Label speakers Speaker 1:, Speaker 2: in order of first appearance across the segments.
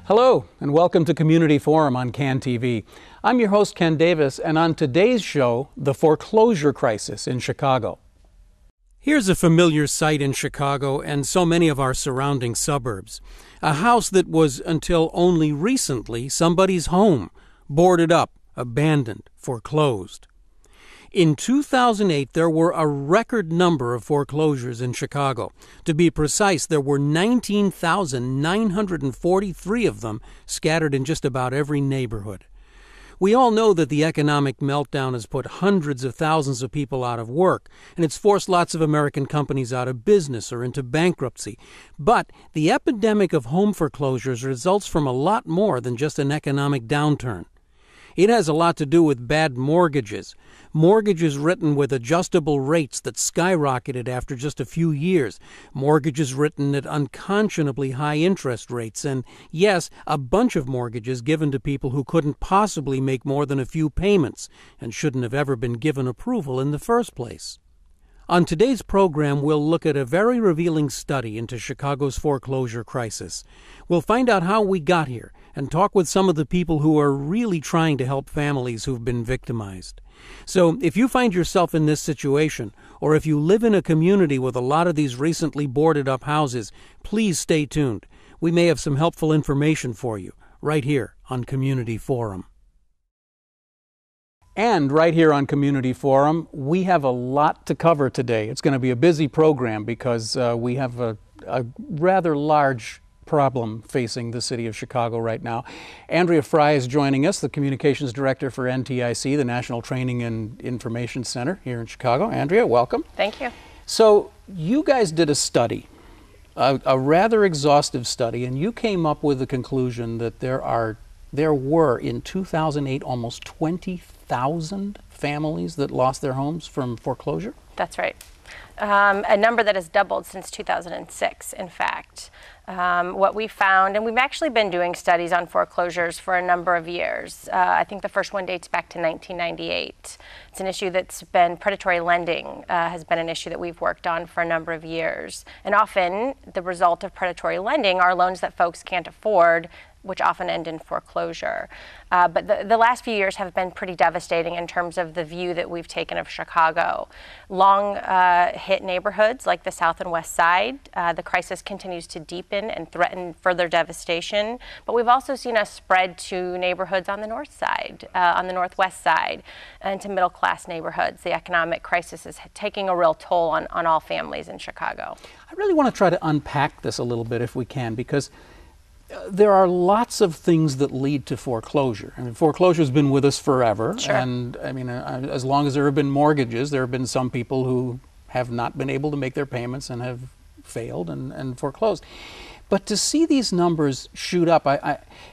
Speaker 1: Hello, and welcome to Community Forum on CAN TV. I'm your host, Ken Davis, and on today's show, the foreclosure crisis in Chicago. Here's a familiar sight in Chicago and so many of our surrounding suburbs. A house that was, until only recently, somebody's home, boarded up, abandoned, foreclosed. In 2008, there were a record number of foreclosures in Chicago. To be precise, there were 19,943 of them scattered in just about every neighborhood. We all know that the economic meltdown has put hundreds of thousands of people out of work, and it's forced lots of American companies out of business or into bankruptcy. But the epidemic of home foreclosures results from a lot more than just an economic downturn. It has a lot to do with bad mortgages written with adjustable rates that skyrocketed after just a few years, mortgages written at unconscionably high interest rates, and yes, a bunch of mortgages given to people who couldn't possibly make more than a few payments and shouldn't have ever been given approval in the first place. On today's program, we'll look at a very revealing study into Chicago's foreclosure crisis. We'll find out how we got here and talk with some of the people who are really trying to help families who've been victimized. So if you find yourself in this situation, or if you live in a community with a lot of these recently boarded up houses, please stay tuned. We may have some helpful information for you right here on Community Forum. And right here on Community Forum, we have a lot to cover today. It's going to be a busy program because we have a rather large problem facing the city of Chicago right now. Andrea Frye is joining us, the Communications Director for NTIC, the National Training and Information Center here in Chicago. Andrea, welcome.
Speaker 2: Thank you.
Speaker 1: So you guys did a study, a rather exhaustive study, and you came up with the conclusion that there were in 2008 almost 20,000 families that lost their homes from foreclosure?
Speaker 2: That's right. A number that has doubled since 2006, in fact. What we found, and we've actually been doing studies on foreclosures for a number of years. I think the first one dates back to 1998. It's an issue that's been, predatory lending has been an issue that we've worked on for a number of years. And often the result of predatory lending are loans that folks can't afford, which often end in foreclosure. But the last few years have been pretty devastating in terms of the view that we've taken of Chicago. Long hit neighborhoods like the South and West Side, the crisis continues to deepen and threaten further devastation. But we've also seen us spread to neighborhoods on the North Side, on the Northwest Side, and to middle class neighborhoods. The economic crisis is taking a real toll on all families in Chicago.
Speaker 1: I really want to try to unpack this a little bit if we can, because there are lots of things that lead to foreclosure. I mean, foreclosure has been with us forever.
Speaker 2: Sure.
Speaker 1: And I mean, as long as there have been mortgages, there have been some people who have not been able to make their payments and have failed and foreclosed. But to see these numbers shoot up,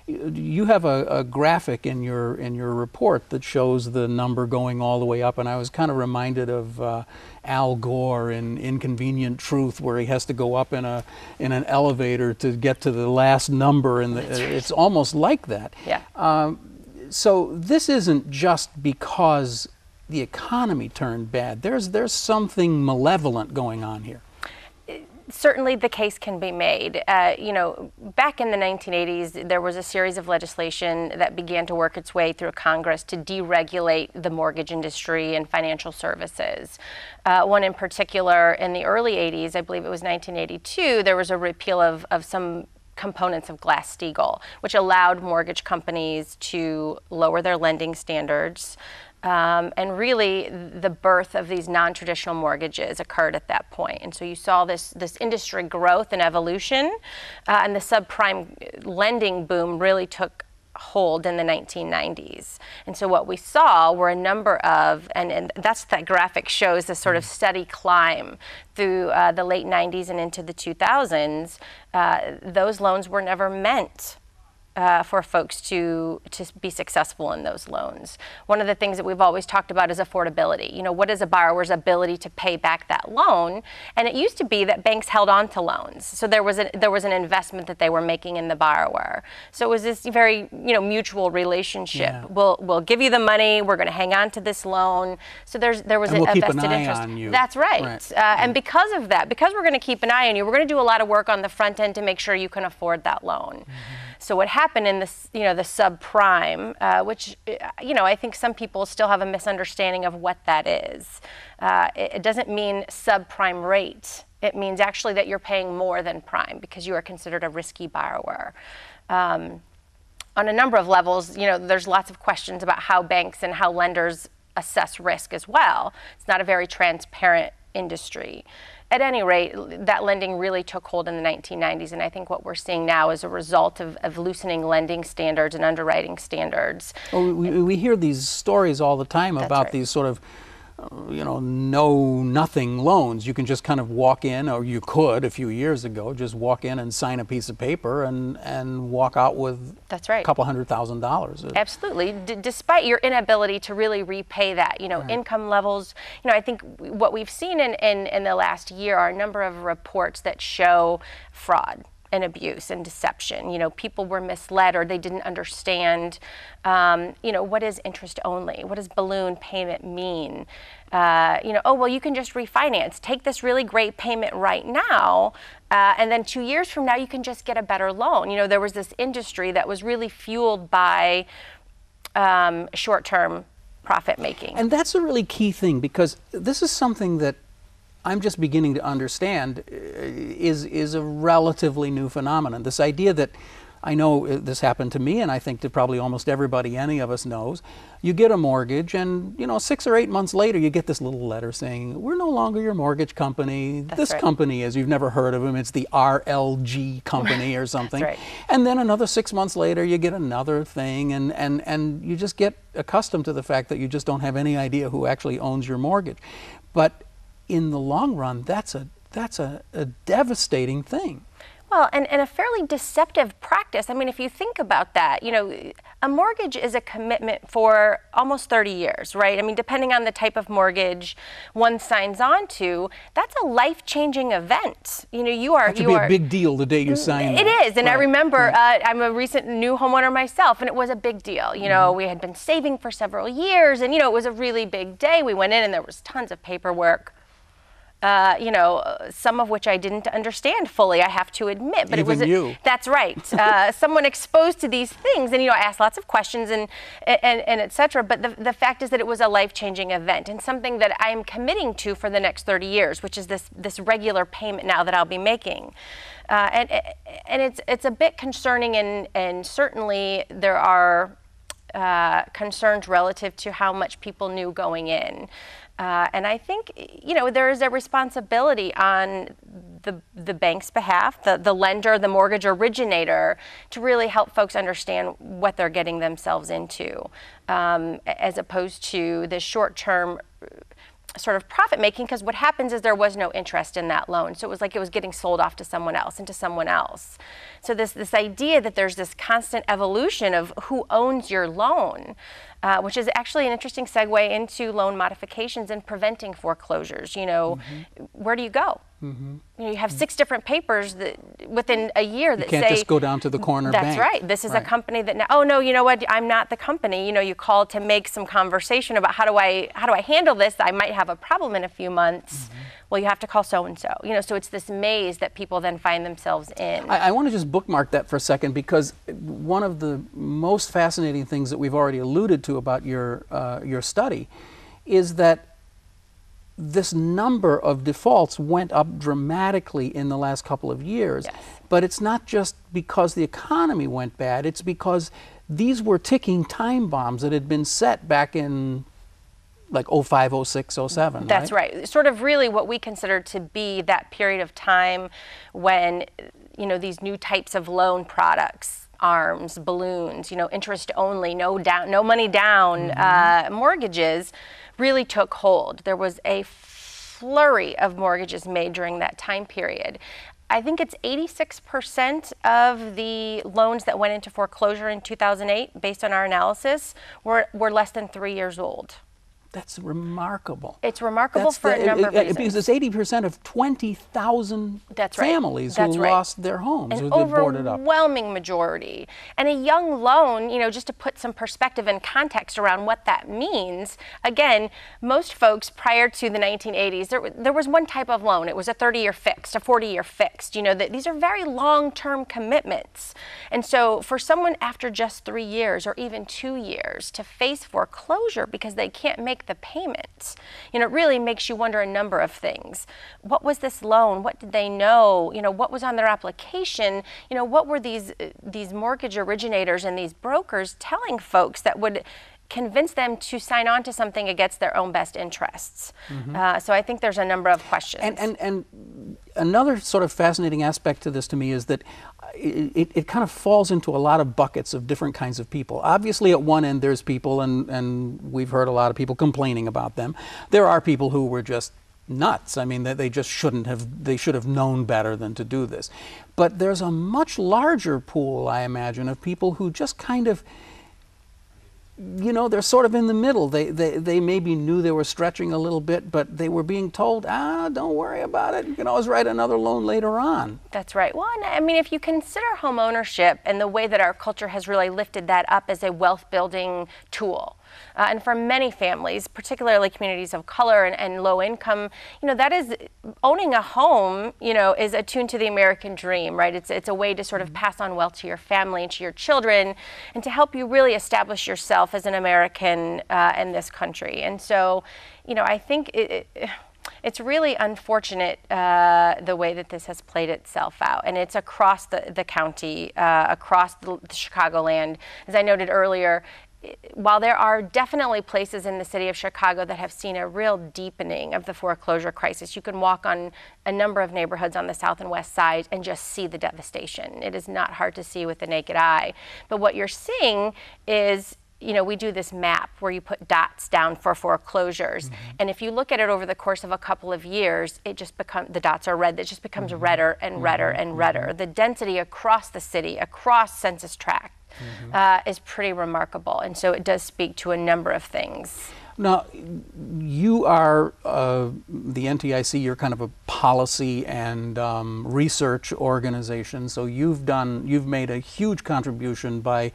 Speaker 1: you have a graphic in your report that shows the number going all the way up, and I was kind of reminded of Al Gore in Inconvenient Truth, where he has to go up in an elevator to get to the last number, and it's almost like that.
Speaker 2: Yeah.
Speaker 1: So this isn't just because the economy turned bad. There's something malevolent going on here.
Speaker 2: Certainly the case can be made. You know, back in the 1980s, there was a series of legislation that began to work its way through Congress to deregulate the mortgage industry and financial services. One in particular, in the early 80s, I believe it was 1982, there was a repeal of some components of Glass-Steagall, which allowed mortgage companies to lower their lending standards. And really, the birth of these non-traditional mortgages occurred at that point. And so you saw this industry growth and evolution, and the subprime lending boom really took hold in the 1990s. And so what we saw were a number of, and that's that graphic shows this sort of steady climb through the late 90s and into the 2000s. Those loans were never meant for folks to be successful in those loans. One of the things that we've always talked about is affordability. You know, what is a borrower's ability to pay back that loan? And it used to be that banks held on to loans. So there was an investment that they were making in the borrower. So it was this very, mutual relationship.
Speaker 1: Yeah.
Speaker 2: We'll give you the money, we're going to hang on to this loan. So there was
Speaker 1: and we'll
Speaker 2: a
Speaker 1: keep
Speaker 2: vested
Speaker 1: an eye
Speaker 2: interest.
Speaker 1: on you.
Speaker 2: That's right. And because of that, because we're going to keep an eye on you, we're going to do a lot of work on the front end to make sure you can afford that loan. Mm-hmm. So what happened in this, the subprime, which, I think some people still have a misunderstanding of what that is. It doesn't mean subprime rate. It means actually that you're paying more than prime because you are considered a risky borrower. On a number of levels, there's lots of questions about how banks and how lenders assess risk as well. It's not a very transparent industry. At any rate, that lending really took hold in the 1990s, and I think what we're seeing now is a result of loosening lending standards and underwriting standards.
Speaker 1: Well, we hear these stories all the time
Speaker 2: That's
Speaker 1: about
Speaker 2: right.
Speaker 1: these sort of know-nothing loans. You can just kind of walk in, or you could a few years ago, just walk in and sign a piece of paper and walk out with
Speaker 2: That's right.
Speaker 1: a couple $100,000.
Speaker 2: Absolutely. Despite your inability to really repay that,
Speaker 1: Right.
Speaker 2: income levels, I think what we've seen in the last year are a number of reports that show fraud and abuse and deception. People were misled or they didn't understand, what is interest only? What does balloon payment mean? Oh, well, you can just refinance. Take this really great payment right now, and then 2 years from now, you can just get a better loan. There was this industry that was really fueled by short-term profit making.
Speaker 1: And that's a really key thing, because this is something that I'm just beginning to understand is a relatively new phenomenon. This idea that, I know this happened to me, and I think to probably almost everybody any of us knows, you get a mortgage and 6 or 8 months later you get this little letter saying, we're no longer your mortgage company.
Speaker 2: That's
Speaker 1: this
Speaker 2: right.
Speaker 1: company is, you've never heard of them, it's the RLG company or something.
Speaker 2: That's right.
Speaker 1: And then another 6 months later you get another thing, and you just get accustomed to the fact that you just don't have any idea who actually owns your mortgage. But in the long run, that's a devastating thing.
Speaker 2: Well, and a fairly deceptive practice. I mean, if you think about that, a mortgage is a commitment for almost 30 years, right? I mean, depending on the type of mortgage one signs on to, that's a life-changing event.
Speaker 1: That should be a big deal the day you sign
Speaker 2: It
Speaker 1: that.
Speaker 2: is, and I remember I'm a recent new homeowner myself, and it was a big deal. We had been saving for several years, and it was a really big day. We went in, and there was tons of paperwork. Some of which I didn't understand fully, I have to admit. But
Speaker 1: Even
Speaker 2: it was
Speaker 1: you.
Speaker 2: That's right. Someone exposed to these things, and I asked lots of questions and et cetera. But the fact is that it was a life-changing event and something that I am committing to for the next 30 years, which is this regular payment now that I'll be making. And it's a bit concerning, and certainly there are concerns relative to how much people knew going in. And I think, there is a responsibility on the bank's behalf, the lender, the mortgage originator, to really help folks understand what they're getting themselves into, as opposed to the short-term sort of profit making, because what happens is there was no interest in that loan. So it was like it was getting sold off to someone else and to someone else. So this idea that there's this constant evolution of who owns your loan, which is actually an interesting segue into loan modifications and preventing foreclosures. Where do you go? You have 6 different papers that within a year that
Speaker 1: You can't
Speaker 2: say,
Speaker 1: just go down to the corner bank.
Speaker 2: That's right. This is a company that now, oh no, you know what? I'm not the company. You call to make some conversation about how do I handle this? I might have a problem in a few months. Well, you have to call so and so. So it's this maze that people then find themselves in.
Speaker 1: I want to just bookmark that for a second, because one of the most fascinating things that we've already alluded to about your study is that this number of defaults went up dramatically in the last couple of years.
Speaker 2: Yes.
Speaker 1: But it's not just because the economy went bad, it's because these were ticking time bombs that had been set back in like 05, 06, 07.
Speaker 2: That's right. Sort of really what we consider to be that period of time when, these new types of loan products, ARMs, balloons, interest only, no money down, mortgages, really took hold. There was a flurry of mortgages made during that time period. I think it's 86% of the loans that went into foreclosure in 2008, based on our analysis, were less than 3 years old.
Speaker 1: That's remarkable.
Speaker 2: It's remarkable for a number of reasons.
Speaker 1: Because it's 80% of 20,000 families who lost their homes,
Speaker 2: An
Speaker 1: who boarded up.
Speaker 2: overwhelming majority. And a young loan, you know, just to put some perspective and context around what that means, again, most folks prior to the 1980s, there was one type of loan. It was a 30-year fixed, a 40-year fixed. You know, these are very long-term commitments. And so for someone after just 3 years or even 2 years to face foreclosure because they can't make the payments, you know, it really makes you wonder a number of things. What was this loan? What did they know? You know, what was on their application? You know, what were these mortgage originators and these brokers telling folks that would convince them to sign on to something against their own best interests? So I think there's a number of questions.
Speaker 1: And another sort of fascinating aspect to this to me is that it kind of falls into a lot of buckets of different kinds of people. Obviously at one end there's people, and we've heard a lot of people complaining about them. There are people who were just nuts. I mean, they just they should have known better than to do this. But there's a much larger pool, I imagine, of people who just kind of, you know, they're sort of in the middle. They maybe knew they were stretching a little bit, but they were being told, don't worry about it. You can always write another loan later on.
Speaker 2: That's right. Well, I mean, if you consider home ownership and the way that our culture has really lifted that up as a wealth building tool, and for many families, particularly communities of color and low income, you know, that is, owning a home, you know, is attuned to the American dream, right? It's a way to sort of pass on wealth to your family and to your children, and to help you really establish yourself as an American in this country. And so, you know, I think it's really unfortunate the way that this has played itself out, and it's across the county, across the Chicagoland. As I noted earlier, while there are definitely places in the city of Chicago that have seen a real deepening of the foreclosure crisis, you can walk on a number of neighborhoods on the south and west side and just see the devastation. It is not hard to see with the naked eye. But what you're seeing is, you know, we do this map where you put dots down for foreclosures. And if you look at it over the course of a couple of years, it just becomes, the dots are red, it just becomes redder and redder and redder. The density across the city, across census tract, is pretty remarkable. And so it does speak to a number of things.
Speaker 1: Now, you are the NTIC, you're kind of a policy and research organization, so you've made a huge contribution by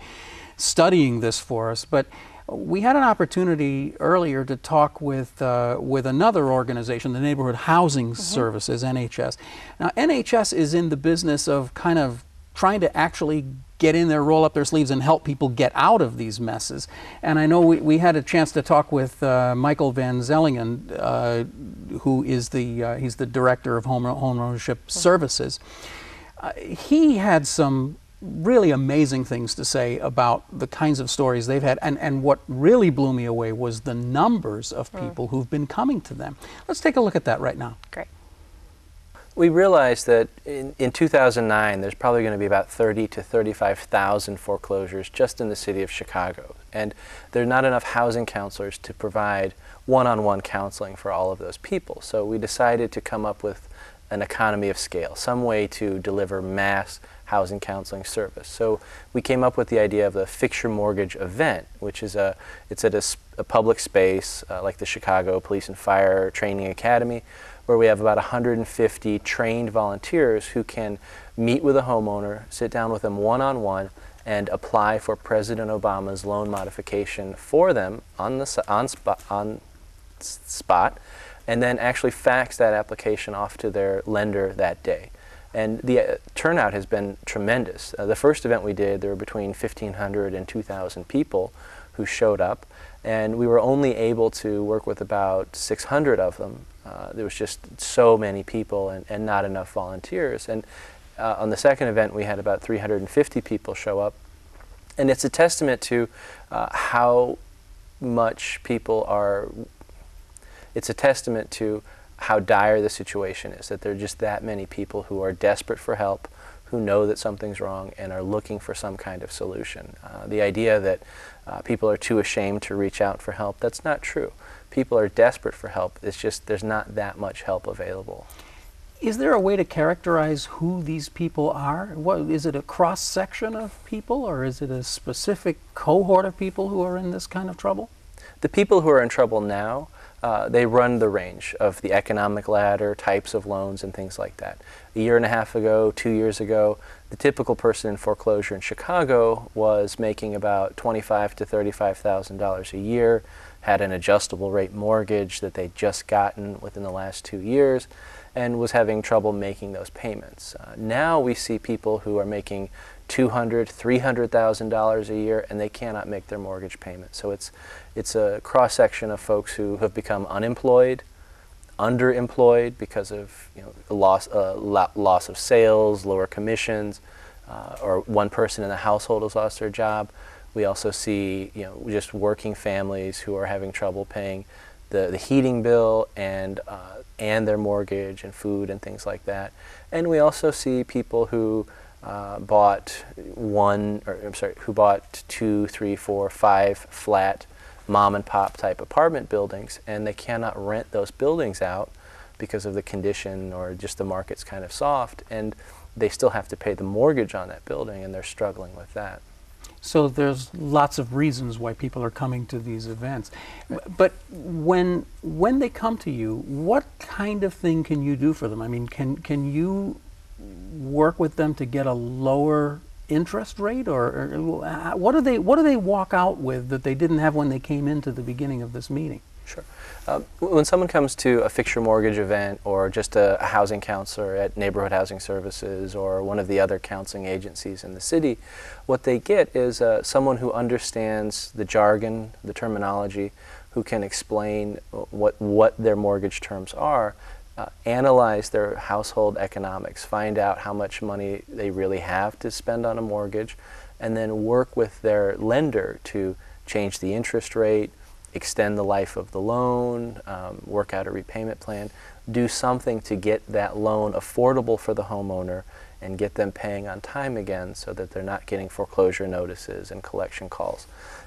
Speaker 1: studying this for us. But we had an opportunity earlier to talk with another organization, the Neighborhood Housing Services, NHS. Now, NHS is in the business of kind of trying to actually get in there, roll up their sleeves, and help people get out of these messes. And I know we had a chance to talk with Michael Van Zalingen, who is he's the director of home ownership services. He had some really amazing things to say about the kinds of stories they've had, and what really blew me away was the numbers of people who've been coming to them. Let's take a look at that right now.
Speaker 2: Great.
Speaker 3: We realized that in 2009 there's probably going to be about 30 to 35,000 foreclosures just in the city of Chicago, and there are not enough housing counselors to provide one-on-one counseling for all of those people. So we decided to come up with an economy of scale, some way to deliver mass housing counseling service. So we came up with the idea of the Fix Your Mortgage event, which is it's at a public space like the Chicago Police and Fire Training Academy, where we have about 150 trained volunteers who can meet with a homeowner, sit down with them one-on-one, and apply for President Obama's loan modification for them on spot, and then actually fax that application off to their lender that day. And the turnout has been tremendous. The first event we did, there were between 1,500 and 2,000 people who showed up, and we were only able to work with about 600 of them. There was just so many people and not enough volunteers. And on the second event, we had about 350 people show up. And it's a testament to how much people are, it's a testament to how dire the situation is, that there are just that many people who are desperate for help, who know that something's wrong and are looking for some kind of solution. The idea that people are too ashamed to reach out for help, that's not true. People are desperate for help. It's just there's not that much help available.
Speaker 1: Is there a way to characterize who these people are? What, is it a cross-section of people, or is it a specific cohort of people who are in this kind of trouble?
Speaker 3: The people who are in trouble now, they run the range of the economic ladder, types of loans, and things like that. A year and a half ago, 2 years ago, the typical person in foreclosure in Chicago was making about $25,000 to $35,000 a year, had an adjustable rate mortgage that they'd just gotten within the last 2 years, and was having trouble making those payments. Now we see people who are making $200,000, $300,000 a year, and they cannot make their mortgage payment. So it's a cross-section of folks who have become unemployed, underemployed because of loss of sales, lower commissions, or one person in the household has lost their job. We also see just working families who are having trouble paying the heating bill and their mortgage and food and things like that. And we also see people who bought two, three, four, five flat mom and pop type apartment buildings, and they cannot rent those buildings out because of the condition or just the market's kind of soft, and they still have to pay the mortgage on that building, and they're struggling with that.
Speaker 1: So there's lots of reasons why people are coming to these events. But when they come to you, what kind of thing can you do for them? I mean, can you work with them to get a lower interest rate, or what do they walk out with that they didn't have when they came into the beginning of this meeting?
Speaker 3: Sure. When someone comes to a fix-your mortgage event, or just a housing counselor at Neighborhood Housing Services or one of the other counseling agencies in the city, what they get is someone who understands the jargon, the terminology, who can explain what their mortgage terms are, analyze their household economics, find out how much money they really have to spend on a mortgage, and then work with their lender to change the interest rate, extend the life of the loan, work out a repayment plan, do something to get that loan affordable for the homeowner and get them paying on time again so that they're not getting foreclosure notices and collection calls.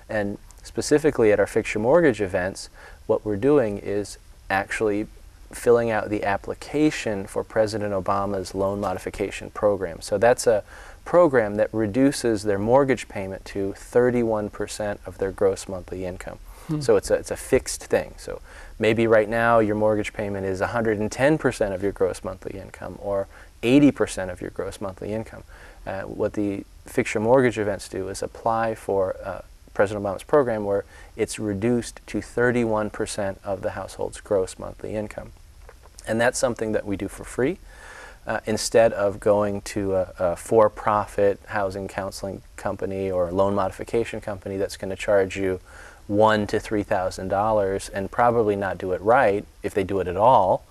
Speaker 3: And specifically at our Fix Your Mortgage events, what we're doing is actually filling out the application for President Obama's loan modification program. So that's a program that reduces their mortgage payment to 31% of their gross monthly income. So it's a fixed thing. So maybe right now your mortgage payment is 110% of your gross monthly income, or 80% of your gross monthly income. What the Fix Your Mortgage events do is apply for President Obama's program where it's reduced to 31% of the household's gross monthly income. And that's something that we do for free. Instead of going to a for-profit housing counseling company or a loan modification company that's going to charge you $1,000 to $3,000 and probably not do it right if they do it at all.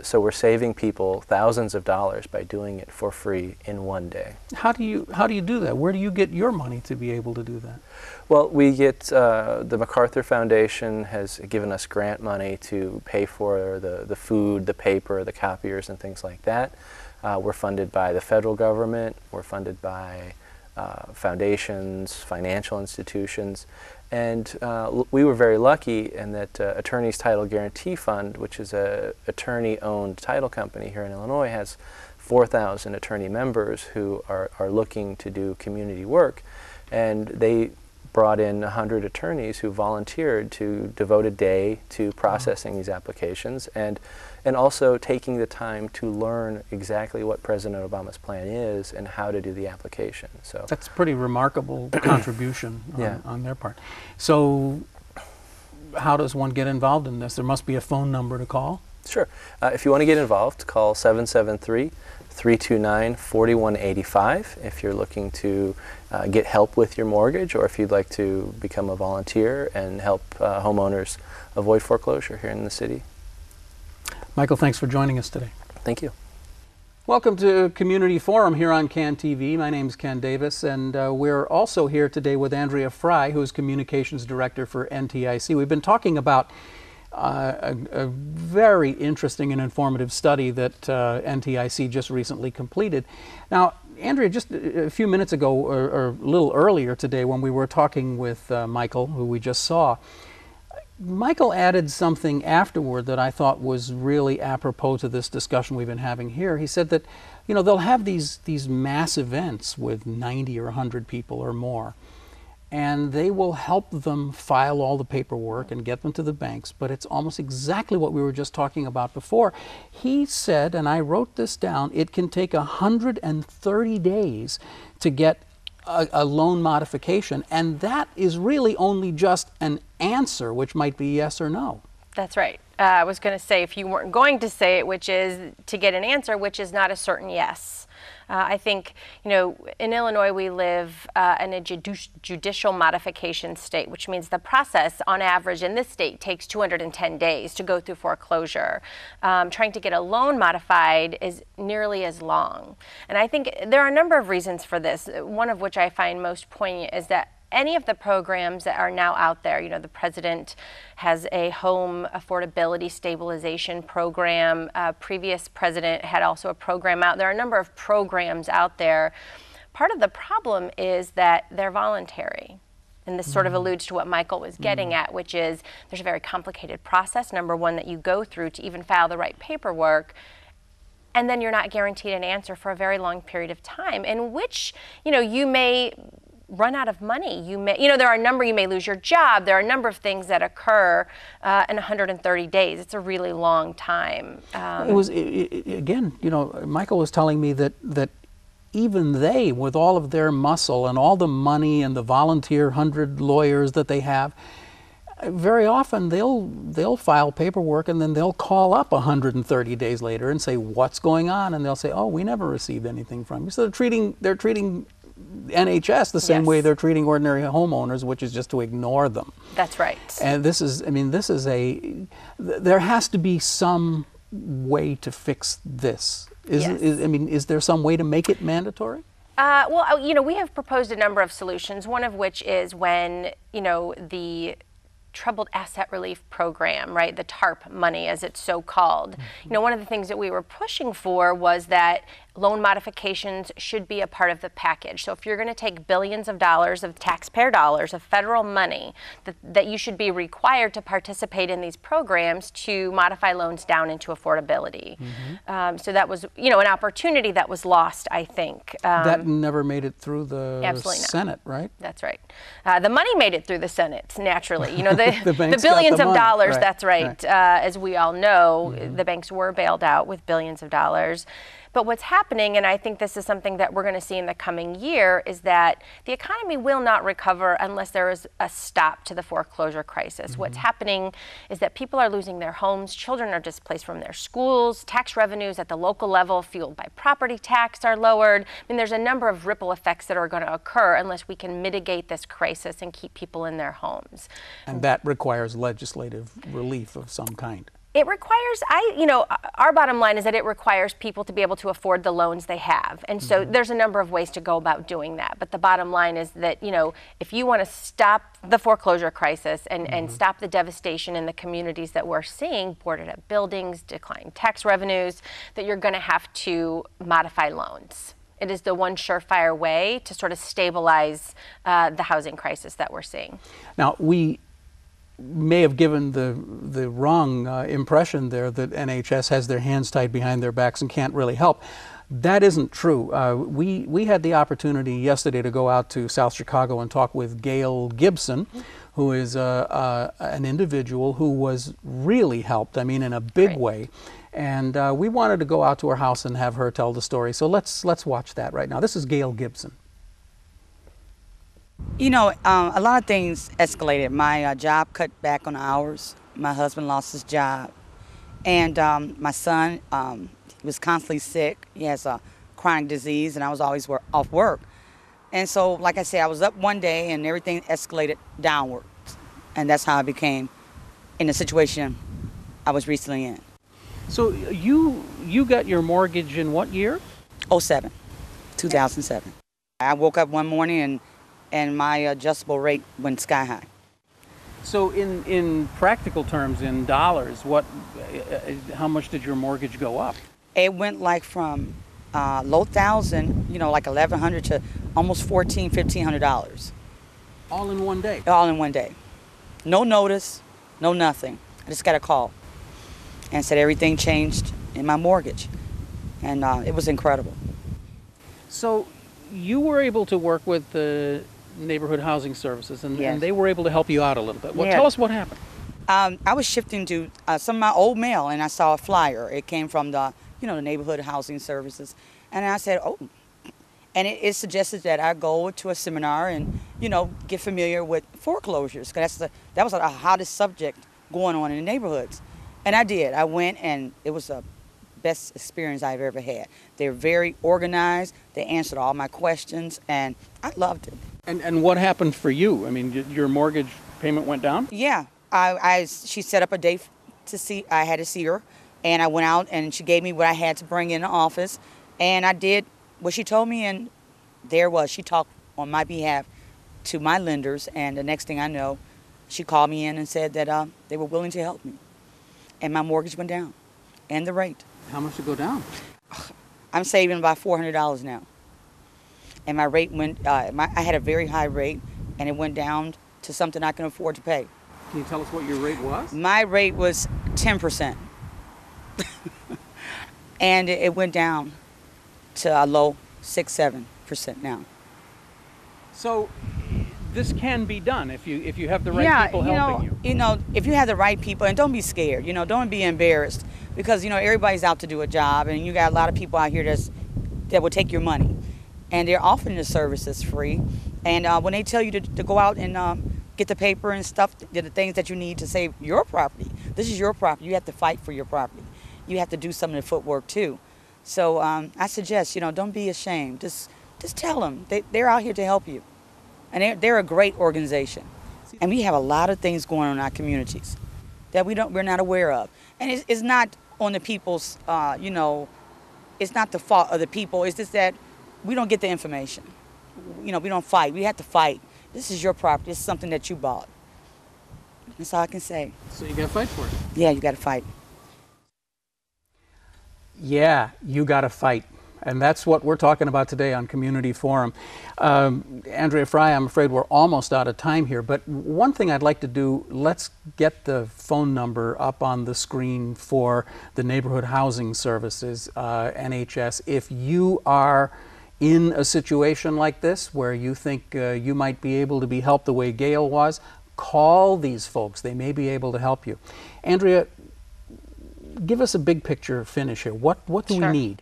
Speaker 3: So we're saving people thousands of dollars by doing it for free in one day.
Speaker 1: How do you do that? Where do you get your money to be able to do that?
Speaker 3: Well, we get the MacArthur Foundation has given us grant money to pay for the food, the paper, the copiers, and things like that. We're funded by the federal government. We're funded by foundations, financial institutions. And we were very lucky in that Attorney's Title Guarantee Fund, which is an attorney-owned title company here in Illinois, has 4,000 attorney members who are looking to do community work. And they brought in 100 attorneys who volunteered to devote a day to processing these applications and also taking the time to learn exactly what President Obama's plan is and how to do the application. So
Speaker 1: that's a pretty remarkable contribution on their part. So how does one get involved in this? There must be a phone number to call.
Speaker 3: Sure. If you want to get involved, call 773-329-4185 if you're looking to get help with your mortgage, or if you'd like to become a volunteer and help homeowners avoid foreclosure here in the city.
Speaker 1: Michael, thanks for joining us today.
Speaker 3: Thank you.
Speaker 1: Welcome to Community Forum here on CAN TV. My name is Ken Davis, and we're also here today with Andrea Frye, who is Communications Director for NTIC. We've been talking about a very interesting and informative study that NTIC just recently completed. Now, Andrea, just a few minutes ago, or a little earlier today, when we were talking with Michael, who we just saw, Michael added something afterward that I thought was really apropos to this discussion we've been having here. He said that, they'll have these mass events with 90 or 100 people or more. and they will help them file all the paperwork and get them to the banks, but it's almost exactly what we were just talking about before. He said, and I wrote this down, it can take 130 days to get a loan modification, and that is really only just an answer, which might be yes or no.
Speaker 2: That's right. I was going to say, if you weren't going to say it, which is to get an answer, which is not a certain yes. I think, you know, in Illinois we live in a judicial modification state, which means the process on average in this state takes 210 days to go through foreclosure. Trying to get a loan modified is nearly as long. And I think there are a number of reasons for this, one of which I find most poignant is that any of the programs that are now out there, you know, the president has a home affordability stabilization program. Previous president had also a program out. There are a number of programs out there. Part of the problem is that they're voluntary. And this sort of alludes to what Michael was getting at, which is there's a very complicated process, number one, that you go through to even file the right paperwork. And then you're not guaranteed an answer for a very long period of time, in which, you know, you may run out of money. You may, you know, there are a number, you may lose your job. There are a number of things that occur in 130 days. It's a really long time.
Speaker 1: It was, again, you know, Michael was telling me that even they, with all of their muscle and all the money and the volunteer 100 lawyers that they have, very often they'll file paperwork and then they'll call up 130 days later and say, what's going on? And they'll say, oh, we never received anything from you. So they're treating NHS the same way they're treating ordinary homeowners, which is just to ignore them.
Speaker 2: That's right.
Speaker 1: And this is, I mean, this is there has to be some way to fix this. Is there some way to make it mandatory?
Speaker 2: Well, you know, we have proposed a number of solutions, one of which is when, you know, the Troubled Asset Relief Program, right, the TARP money as it's so called. You know, one of the things that we were pushing for was that loan modifications should be a part of the package. So if you're going to take billions of dollars of taxpayer dollars, of federal money, that you should be required to participate in these programs to modify loans down into affordability. So that was, you know, an opportunity that was lost, I think.
Speaker 1: That never made it through the Senate, right?
Speaker 2: That's right. The money made it through the Senate, naturally. You know, the billions of dollars, right. That's right. As we all know, the banks were bailed out with billions of dollars. But what's happening, and I think this is something that we're going to see in the coming year, is that the economy will not recover unless there is a stop to the foreclosure crisis. What's happening is that people are losing their homes, children are displaced from their schools, tax revenues at the local level fueled by property tax are lowered. I mean, there's a number of ripple effects that are going to occur unless we can mitigate this crisis and keep people in their homes.
Speaker 1: And that requires legislative relief of some kind.
Speaker 2: It requires, you know, our bottom line is that it requires people to be able to afford the loans they have. And so there's a number of ways to go about doing that. But the bottom line is that, you know, if you want to stop the foreclosure crisis and stop the devastation in the communities that we're seeing, boarded up buildings, declining tax revenues, that you're going to have to modify loans. It is the one surefire way to sort of stabilize the housing crisis that we're seeing.
Speaker 1: Now, we may have given the wrong impression there that NHS has their hands tied behind their backs and can't really help. That isn't true. We had the opportunity yesterday to go out to South Chicago and talk with Gail Gibson, who is an individual who was really helped, I mean, in a big way. And we wanted to go out to her house and have her tell the story. So let's watch that right now. This is Gail Gibson.
Speaker 4: You know, a lot of things escalated. My job cut back on hours. My husband lost his job. And my son, he was constantly sick. He has a chronic disease, and I was always off work. And so, like I said, I was up one day, and everything escalated downwards. And that's how I became in the situation I was recently in.
Speaker 1: So you got your mortgage in what year?
Speaker 4: 2007. I woke up one morning and my adjustable rate went sky high.
Speaker 1: So in practical terms, in dollars, how much did your mortgage go up?
Speaker 4: It went like from low thousand, you know, like $1,100 to almost $1,400, $1,500.
Speaker 1: All in one day?
Speaker 4: All in one day. No notice, no nothing. I just got a call and said everything changed in my mortgage. And it was incredible.
Speaker 1: So you were able to work with the Neighborhood Housing Services, and,
Speaker 4: Yes.
Speaker 1: and they were able to help you out a little bit. Well,
Speaker 4: Yeah.
Speaker 1: tell us what happened.
Speaker 4: I was shifting to some of my old mail, and I saw a flyer. It came from the Neighborhood Housing Services, and I said, oh. And it suggested that I go to a seminar and, get familiar with foreclosures, because that was the hottest subject going on in the neighborhoods. And I did. I went, and it was the best experience I've ever had. They're very organized. They answered all my questions, and I loved it.
Speaker 1: And what happened for you? I mean, your mortgage payment went down?
Speaker 4: Yeah. She set up a date to see. I had to see her, and I went out, and she gave me what I had to bring in the office, and I did what she told me, and there was. She talked on my behalf to my lenders, and the next thing I know, she called me in and said that they were willing to help me, and my mortgage went down, and the rate.
Speaker 1: How much did it go down?
Speaker 4: I'm saving about $400 now, and my rate went. I had a very high rate, and it went down to something I can afford to pay.
Speaker 1: Can you tell us what your rate was?
Speaker 4: My rate was 10%. And it went down to a low 6-7% now.
Speaker 1: So this can be done if you have the right people helping you.
Speaker 4: If you have the right people, and don't be scared, don't be embarrassed, because everybody's out to do a job, and you got a lot of people out here that will take your money, and they're offering the services free. And when they tell you to go out and get the paper and stuff, the things that you need to save your property. This is your property. You have to fight for your property. You have to do some of the footwork too. So I suggest, don't be ashamed. Just tell them. They're out here to help you. And they're a great organization. And we have a lot of things going on in our communities that we're not aware of. And it's not on the people's, it's not the fault of the people. It's just that we don't get the information. We don't fight. We have to fight. This is your property. This is something that you bought. That's all I can say.
Speaker 1: So you got to fight for it.
Speaker 4: Yeah, you got to fight.
Speaker 1: Yeah, you got to fight. And that's what we're talking about today on Community Forum. Andrea, Frye, I'm afraid we're almost out of time here, but one thing I'd like to do, let's get the phone number up on the screen for the Neighborhood Housing Services, NHS. If you are in a situation like this where you think you might be able to be helped the way Gail was, call these folks. They may be able to help you. Andrea, give us a big picture finish here. What do we need?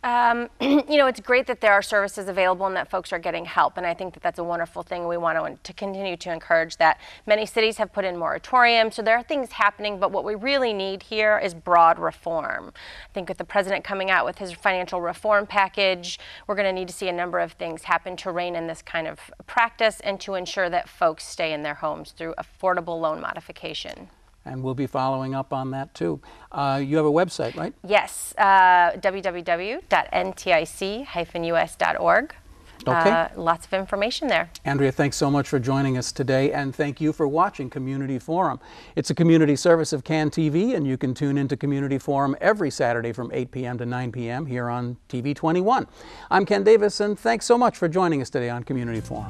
Speaker 2: It's great that there are services available and that folks are getting help, and I think that that's a wonderful thing. We want to continue to encourage that. Many cities have put in moratoriums, so there are things happening, but what we really need here is broad reform. I think with the president coming out with his financial reform package, we're going to need to see a number of things happen to rein in this kind of practice and to ensure that folks stay in their homes through affordable loan modification.
Speaker 1: And we'll be following up on that too. You have a website, right?
Speaker 2: Yes, www.ntic-us.org.
Speaker 1: Okay.
Speaker 2: Lots of information there.
Speaker 1: Andrea, thanks so much for joining us today, and thank you for watching Community Forum. It's a community service of CAN TV, and you can tune into Community Forum every Saturday from 8 p.m. to 9 p.m. here on TV 21. I'm Ken Davis, and thanks so much for joining us today on Community Forum.